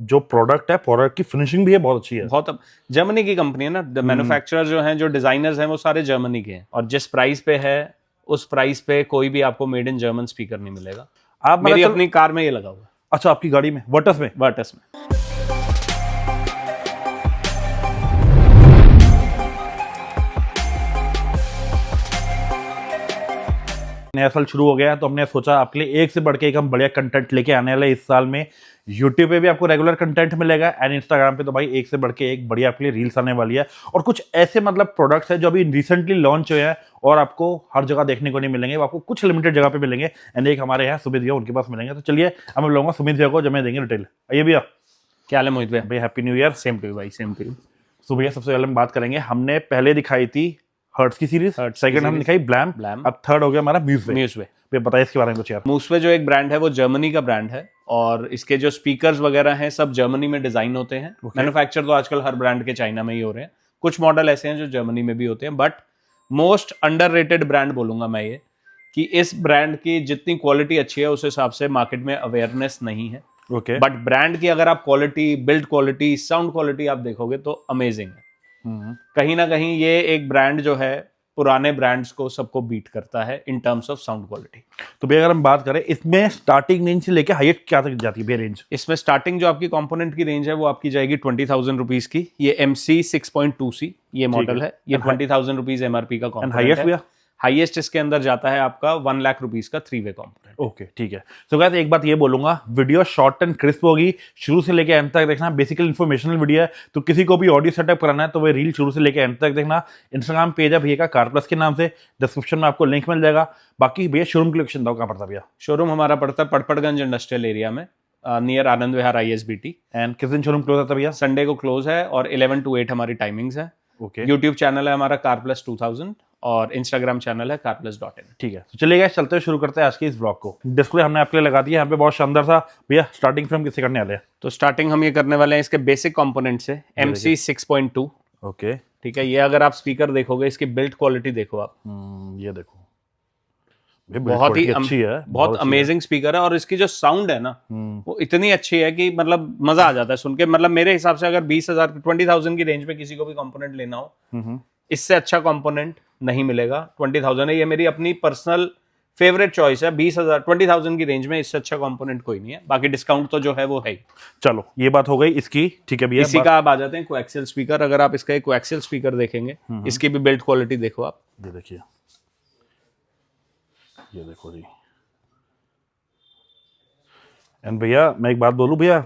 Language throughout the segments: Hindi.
जो प्रोडक्ट है, प्रोडक्ट की फिनिशिंग भी है बहुत अच्छी है। बहुत जर्मनी की कंपनी है ना, मैन्युफैक्चरर जो हैं, जो डिजाइनर्स हैं, वो सारे जर्मनी के हैं। और जिस प्राइस पे है उस प्राइस पे कोई भी आपको मेड इन जर्मन स्पीकर नहीं मिलेगा। आप मेरी मतलब अपनी कार में ये लगा हुआ है, अच्छा, आपकी गाड़ी में, वर्टस में? वर्टस में। नया साल शुरू हो गया है तो हमने सोचा आपके लिए एक से बढ़ के एक हम बढ़िया कंटेंट लेके आने वाले इस साल में। यूट्यूब पे भी आपको रेगुलर कंटेंट मिलेगा एंड इंस्टाग्राम पे तो भाई एक से बढ़ के एक बढ़िया आपके लिए रील्स आने वाली है। और कुछ ऐसे मतलब प्रोडक्ट्स हैं जो अभी रिसेंटली लॉन्च हुए हैं और आपको हर जगह देखने को नहीं मिलेंगे, वो आपको कुछ लिमिटेड जगह पे मिलेंगे। एंड एक हमारे यहाँ सुमित भैया, उनके पास मिलेंगे। तो चलिए हम लोगों सुमित भैया को जब देंगे डिटेल। आइए भैया। क्या हाल है मोहित भाई? भैया happy new year. Same to you भाई, सेम टू यू। सो भैया सबसे पहले हम बात करेंगे, हमने पहले दिखाई थी हर्ट्स की सीरीज, सेकंड हमने दिखाई ब्लैम, अब थर्ड हो गया हमारा म्यूजवे। बताइए इसके बारे में कुछ यार। मूसवे जो एक ब्रांड है वो जर्मनी का ब्रांड है और इसके जो स्पीकर्स वगैरह हैं सब जर्मनी में डिजाइन होते हैं। मैन्युफैक्चर तो आजकल हर ब्रांड के चाइना में ही हो रहे हैं, कुछ मॉडल ऐसे हैं जो जर्मनी में भी होते हैं। बट मोस्ट अंडररेटेड ब्रांड बोलूंगा मैं ये, कि इस ब्रांड की जितनी क्वालिटी अच्छी है उस हिसाब से मार्केट में अवेयरनेस नहीं है। बट ब्रांड की अगर आप quality, build quality, sound quality आप देखोगे तो अमेजिंग है। कहीं ना कहीं ये एक ब्रांड जो है पुराने ब्रांड्स को सबको बीट करता है in terms of sound quality. तो भैया अगर हम बात करें इसमें स्टार्टिंग रेंज से लेके हाईएस्ट क्या तक जाती है भैया रेंज? इसमें स्टार्टिंग जो आपकी कंपोनेंट की रेंज है वो आपकी जाएगी 20,000 रुपीज की। ये MC 6.2C ये मॉडल है। ये 20,000 रुपीज MRP का कंपोनेंट है। हाईएस्ट इसके अंदर जाता है आपका 1 लाख रुपीज का 3-वे कंपोनेंट। ओके ठीक है। तो गाइस एक बात ये बोलूंगा, वीडियो शॉर्ट एंड क्रिस्प होगी, शुरू से लेके एंड तक देखना। बेसिकली इन्फॉर्मेशनल वीडियो है, तो किसी को भी ऑडियो सेटअप कराना है तो वह रील शुरू से लेके एंड तक देखना। इंस्टाग्राम पेज है भैया का कार प्लस के नाम से, डिस्क्रिप्शन में आपको लिंक मिल जाएगा। बाकी भैया शोरूम की लोकेशन बताओ, कहाँ पड़ता भैया? शोरूम हमारा पड़ता है पड़पड़गंज इंडस्ट्रियल एरिया में, near Anand Vihar ISBT। And किस दिन शोरूम क्लोज होता है भैया? संडे को क्लोज है और 11 to 8 हमारी टाइमिंग्स है। ओके। यूट्यूब चैनल है हमारा कार प्लस 2000 और इंस्टाग्राम चैनल है कारप्लस.in। ठीक है, तो चलिए गाइस चलते हैं, शुरू करते हैं आज के इस ब्लॉग को। डिस्प्ले हमने आपके लिए लगा दिया यहाँ पे, बहुत शानदार सा। भैया स्टार्टिंग फ्रॉम किससे करने वाले हैं? तो स्टार्टिंग हम ये करने वाले हैं इसके बेसिक कंपोनेंट से, MC 6.2। ओके ठीक है। ये अगर आप स्पीकर देखोगे, इसकी बिल्ड क्वालिटी देखो आप, ये देखो बहुत ही अच्छी है, बहुत अमेजिंग स्पीकर है। और इसकी जो साउंड है ना वो इतनी अच्छी है कि मतलब मजा आ जाता है सुन के। मतलब मेरे हिसाब से अगर 20,000 20,000 की रेंज में किसी को भी कंपोनेंट लेना हो, इससे अच्छा कंपोनेंट नहीं मिलेगा। 20,000 है, ये मेरी अपनी पर्सनल फेवरेट चॉइस है। 20,000 20,000 की रेंज में इससे अच्छा कंपोनेंट कोई नहीं है। बाकी डिस्काउंट तो जो है वो है ही। चलो ये बात हो गई इसकी, ठीक है भैया। इसी का आप आ जाते हैं कोएक्सियल स्पीकर। अगर आप इसका एक कोएक्सियल स्पीकर देखेंगे, इसकी भी बिल्ड क्वालिटी देखो आप। ये देखिए, ये देखो जी। एंड भैया मैं एक बात बोलूं भैया,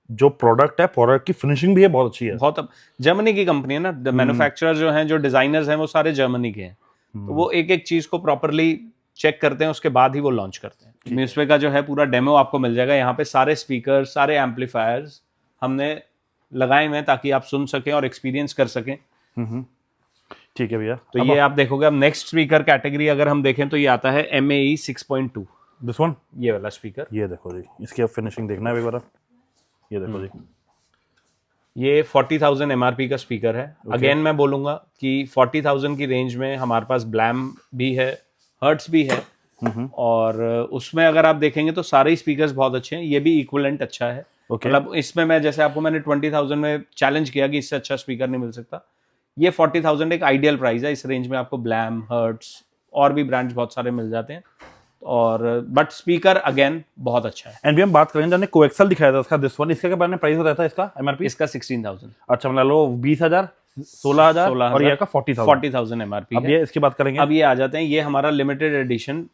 जो प्रोडक्ट है, प्रोडक्ट की फिनिशिंग भी है बहुत अच्छी है। बहुत जर्मनी की कंपनी है ना, मैन्युफैक्चरर जो हैं, जो डिजाइनर्स हैं, वो सारे जर्मनी के हैं। तो वो एक एक चीज को प्रॉपरली चेक करते हैं, उसके बाद ही वो लॉन्च करते हैं। म्यूसवे का जो है पूरा डेमो आपको मिल जाएगा यहाँ पे। सारे स्पीकर, सारे एम्पलीफायर्स हमने लगाए हुए हैं ताकि आप सुन सकें और एक्सपीरियंस कर सकें। ठीक है भैया। तो ये आप देखोगे। अब नेक्स्ट स्पीकर कैटेगरी अगर हम देखें तो ये आता है MAE 6.2। दिस वन, ये वाला स्पीकर। ये देखो जी, इसकी अब फिनिशिंग देखना है एक बार। ये देखो जी, ये 40,000 MRP का स्पीकर है। अगेन मैं बोलूंगा कि 40,000 की रेंज में हमारे पास ब्लैम भी है, हर्ट्स भी है। और उसमें अगर आप देखेंगे तो सारे ही स्पीकर्स बहुत अच्छे हैं। ये भी इक्विवेलेंट अच्छा है। मतलब इसमें मैं जैसे आपको मैंने 20,000 में चैलेंज किया कि इससे अच्छा स्पीकर नहीं मिल सकता। ये 40,000 एक आइडियल प्राइस है। इस रेंज में आपको ब्लैम, हर्ट्स और भी ब्रांड्स बहुत सारे मिल जाते हैं। और बट स्पीकर अगेन बहुत अच्छा है। एंड भी हम बात करेंगे, हमने कोएक्सल दिखाया था इसका, दिस वन, इसका क्या बारे में प्राइस बताया था इसका MRP? इसका 16,000। अच्छा, मतलब लो 20,000, 16,000 और ये का 40,000 MRP। अब ये इसकी बात करेंगे। अब ये आ जाते हैं, ये हमारा लिमिटेड एडिशन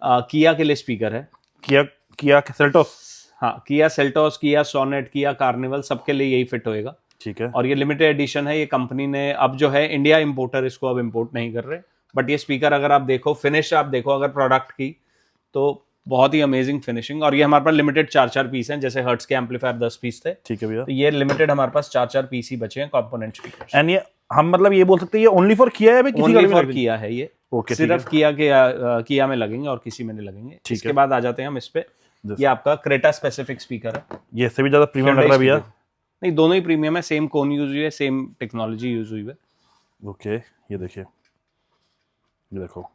किया के लिए स्पीकर है। Kia Seltos. हाँ, किया सेल्टोस, किया सोनेट, किया कार्निवल, सबके लिए यही फिट होएगा। ठीक है। और ये लिमिटेड एडिशन है। ये कंपनी ने अब जो है इंडिया इंपोर्टर इसको अब इंपोर्ट नहीं कर रहे। बट ये स्पीकर अगर आप देखो, फिनिश आप देखो अगर प्रोडक्ट की, तो बहुत ही अमेजिंग फिनिशिंग। और ये हमारे पास लिमिटेड 4-4 पीस हैं। जैसे हर्ट्स के एम्पलीफायर 10 पीस थे, ठीक है भैया, तो ये लिमिटेड हमारे पास 4-4 पीस ही बचे हैं कंपोनेंट स्पीकर्स। एंड ये हम मतलब ये बोल सकते हैं ये ओनली फॉर किया है, किसी ओनली फॉर किया है ये। ओके, सिर्फ किया में लगेंगे और किसी में नहीं लगेंगे। इसके बाद आ जाते हैं हम इस पे। ये आपका क्रेटा स्पेसिफिक स्पीकर है। ये इससे भी ज्यादा प्रीमियम लग रहा है भैया। नहीं, दोनों ही प्रीमियम है। सेम कोन यूज हुई है, सेम टेक्नोलॉजी यूज हुई है। ओके, ये देखिए, ये देखो।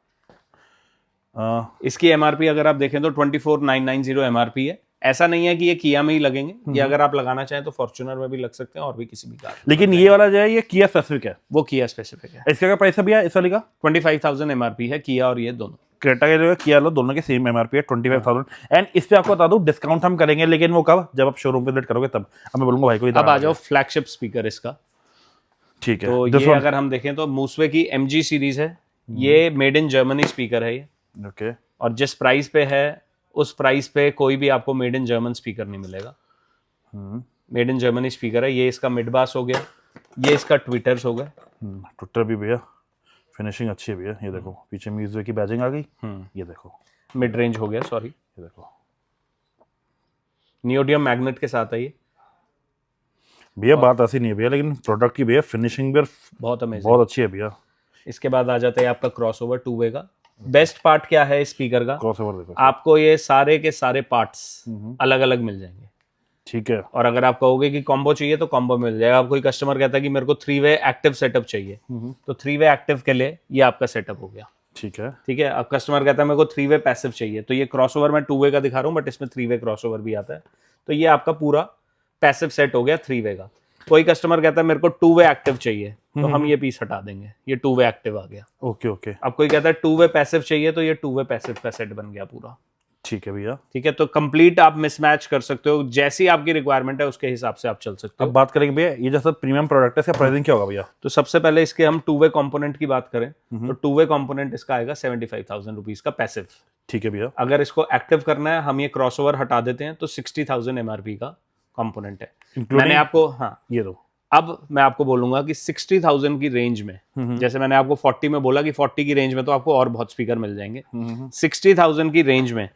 इसकी MRP अगर आप देखें तो 24,990 MRP है। ऐसा नहीं है कि ये किया में ही लगेंगे, ये अगर आप लगाना चाहें तो फॉर्च्यूनर में भी लग सकते हैं और भी किसी भी कार। लेकिन ये वाला जो है ये किया स्पेसिफिक है, वो किया स्पेसिफिक है। इसका क्या प्राइस है भैया इस वाली का? 25,000 MRP है किया और ये दोनों। क्रेटा के जो है किया लो दोनों के सेम एमआरपी है 25,000। एंड इस पे आपको बता दूं डिस्काउंट हम करेंगे, लेकिन वो कब, जब आप शोरूम विजिट करोगे तब। अब मैं बोलूंगा भाई को अब आ जाओ फ्लैगशिप स्पीकर इसका। ठीक है, तो ये अगर हम देखें तो मूसवे की MG सीरीज है, ये मेड इन जर्मनी स्पीकर है ये। ओके। और जिस प्राइस पे है उस प्राइस पे कोई भी आपको मेड इन जर्मन स्पीकर नहीं मिलेगा। मेड इन जर्मनी स्पीकर है ये। इसका मिड बास हो गया, ये इसका ट्विटर्स हो गया। ट्विटर भी भैया फिनिशिंग अच्छी है भैया, ये देखो पीछे म्यूजिक की बैजिंग आ गई, ये देखो मिड रेंज हो गया, सॉरी ये देखो नियोडियम मैग्नेट के साथ है ये भैया। बात ऐसी नहीं है भैया, लेकिन प्रोडक्ट की भैया फिनिशिंग भी बहुत अमेजिंग, बहुत अच्छी है भैया। इसके बाद आ जाता है आपका क्रॉसओवर 2 वे का। बेस्ट पार्ट क्या है स्पीकर का, क्रॉसओवर देखो आपको ये सारे के सारे पार्ट्स अलग अलग मिल जाएंगे। ठीक है। और अगर आप कहोगे कि कॉम्बो चाहिए तो कॉम्बो मिल जाएगा। आप कोई कस्टमर कहता है कि मेरे को 3 वे एक्टिव सेटअप चाहिए, तो 3 वे एक्टिव के लिए ये आपका सेटअप हो गया। ठीक है। ठीक है। अब कस्टमर कहता है मेरे को 3 वे पैसिव चाहिए, तो ये क्रॉसओवर मैं 2 वे का दिखा रहा हूँ, बट इसमें 3 वे क्रॉसओवर भी आता है। तो ये आपका पूरा पैसिव सेट हो गया 3 वे का। कोई कस्टमर कहता है मेरे को 2 वे एक्टिव चाहिए, तो हम ये पीस हटा देंगे, ये 2 वे एक्टिव आ गया। Okay okay. अब कोई कहता है 2 वे पैसिव चाहिए, तो ये 2 वे पैसिव का सेट बन गया पूरा। ठीक है भैया। ठीक है। तो कंप्लीट आप मिसमैच कर सकते हो, जैसी आपकी रिक्वायरमेंट है उसके हिसाब से आप चल सकते हो। अब बात करेंगे भैया ये जैसा प्रीमियम प्रोडक्ट है, इसका प्राइसिंग क्या होगा भैया? तो सबसे पहले इसके हम 2 वे कंपोनेंट की बात करें तो 2 वे कंपोनेंट इसका आएगा 75,000 रुपीज का पैसिव। ठीक है भैया। अगर इसको एक्टिव करना है, हम ये क्रॉसओवर हटा देते हैं, तो 60,000 MRP का कंपोनेंट है। मैंने आपको ये दो, अब मैं आपको बोलूंगा कि 60,000 की रेंज में, जैसे मैंने आपको 40 में बोला कि 40 की रेंज में तो आपको और बहुत स्पीकर मिल जाएंगे, 60,000 की रेंज में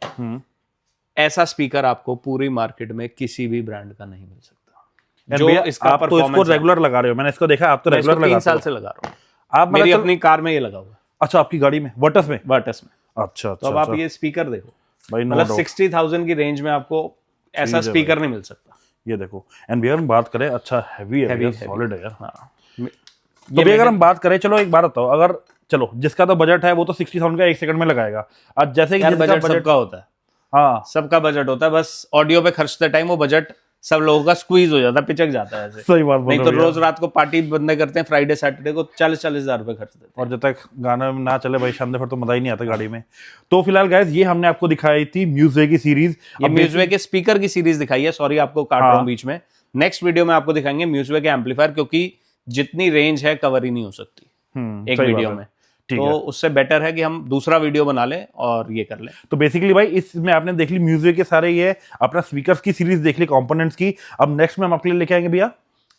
ऐसा स्पीकर आपको पूरी मार्केट में किसी भी ब्रांड का नहीं मिल सकता। जो इसका आप तो इसको रेगुलर लगा रहे हो, मैंने इसको देखा, आप तो रेगुलर लगा 3 साल से लगा रहा हूँ। आप मेरी अपनी कार में ये लगा हुआ। अच्छा, आपकी गाड़ी में वर्टस में? वर्टस में। अच्छा। तो अब आप ये स्पीकर देखो भाई, मतलब 60,000 की रेंज में आपको ऐसा स्पीकर नहीं मिल सकता। ये देखो। एंड भैया हम बात करें, अच्छा हैवी है, सॉलिड है यार। हाँ। तो भैया अगर हम बात करें, चलो एक बात बताओ, अगर चलो जिसका तो बजट है वो तो 60,000 का 1 सेकंड में लगाएगा। आज जैसे कि बजट सबका होता है, हाँ सबका बजट होता है, बस ऑडियो पे खर्चते टाइम वो बजट सब लोगों का स्क्वीज हो जाता है, पिचक जाता है ऐसे। सही बात बोल नहीं तो रोज रात को पार्टी बंदे करते हैं, फ्राइडे सैटरडे को 40-40 हजार रुपए खर्च देते हैं। और जब तक गाना ना चले भाई शानदार, फिर तो मजा ही नहीं आता गाड़ी में। तो फिलहाल गाइस ये हमने आपको दिखाई थी म्यूजिवे की सीरीज। ये म्यूजिवे के स्पीकर की सीरीज दिखाई है, सॉरी आपको काट रहा हूं बीच में। नेक्स्ट वीडियो में आपको दिखाएंगे म्यूजिवे के एम्पलीफायर, क्योंकि जितनी रेंज है कवर ही नहीं हो सकती एक वीडियो में। तो उससे बेटर है कि हम दूसरा वीडियो बना लें और ये कर लें। तो बेसिकली भाई इसमें आपने देख ली म्यूजिक के सारे, ये अपना स्पीकर्स की सीरीज देख ली, कंपोनेंट्स की। अब नेक्स्ट में हम आपके लिए लेके आएंगे भैया,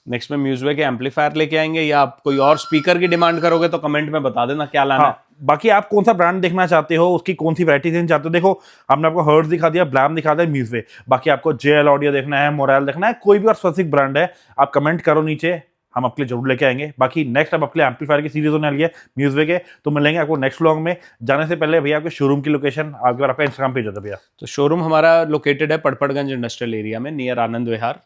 नेक्स्ट में म्यूजिक के एम्पलीफायर लेके आएंगे, या आप कोई और स्पीकर की डिमांड करोगे तो कमेंट में बता देना क्या लाना है। बाकी आप कौन सा ब्रांड देखना चाहते हो, उसकी कौन सी वैरायटी देखना चाहते हो। देखो हमने आपको हर्ट्ज दिखा दिया, ब्लैम दिखा दिया, म्यूजिक। बाकी आपको JL ऑडियो देखना है, मोराल देखना है, कोई भी और स्पेसिफिक ब्रांड है, आप कमेंट करो नीचे, हम आपके लिए जरूर लेके आएंगे। बाकी नेक्स्ट अब आपके लिए एम्पलीफायर की सीरीज होने वाली है म्यूजिक के, तो मिलेंगे आपको नेक्स्ट व्लॉग में। जाने से पहले भैया आपके शोरूम की लोकेशन आपके और आपका इंस्टाग्राम पेज होता है भैया। तो शोरूम हमारा लोकेटेड है पड़पड़गंज इंडस्ट्रियल एरिया में, नियर आनंद विहार।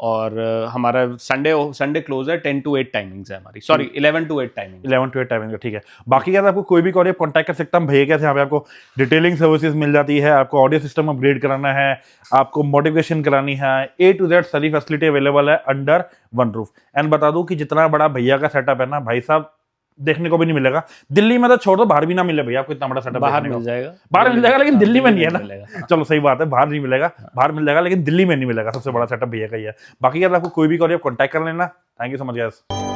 और हमारा संडे क्लोज है, 10 to 8 टाइमिंग्स है हमारी, sorry 11 to 8 timing, 11 to 8 timing. ठीक है। बाकी क्या आपको कोई भी कॉल कॉन्टैक्ट कर सकता हूँ भैया के, यहाँ पे आपको डिटेलिंग सर्विसेज मिल जाती है, आपको ऑडियो सिस्टम अपग्रेड कराना है, आपको मॉडिफिकेशन करानी है, A to Z सारी फैसिलिटी अवेलेबल है अंडर वन रूफ। एंड बता दूं कि जितना बड़ा भैया का सेटअप है ना भाई साहब, देखने को भी नहीं मिलेगा दिल्ली में, तो छोड़ दो बाहर भी ना मिले भैया आपको इतना बड़ा सेटअप। बाहर मिल जाएगा, बाहर मिल जाएगा, लेकिन दिल्ली में नहीं है ना। मिलेगा। चलो सही बात है, बाहर नहीं मिलेगा, बाहर मिल जाएगा लेकिन दिल्ली में नहीं मिलेगा। सबसे बड़ा सेटअप भैया का ही है। बाकी अगर आपको कोई भी कॉल कॉन्टैक्ट कर लेना। Thank you so much guys.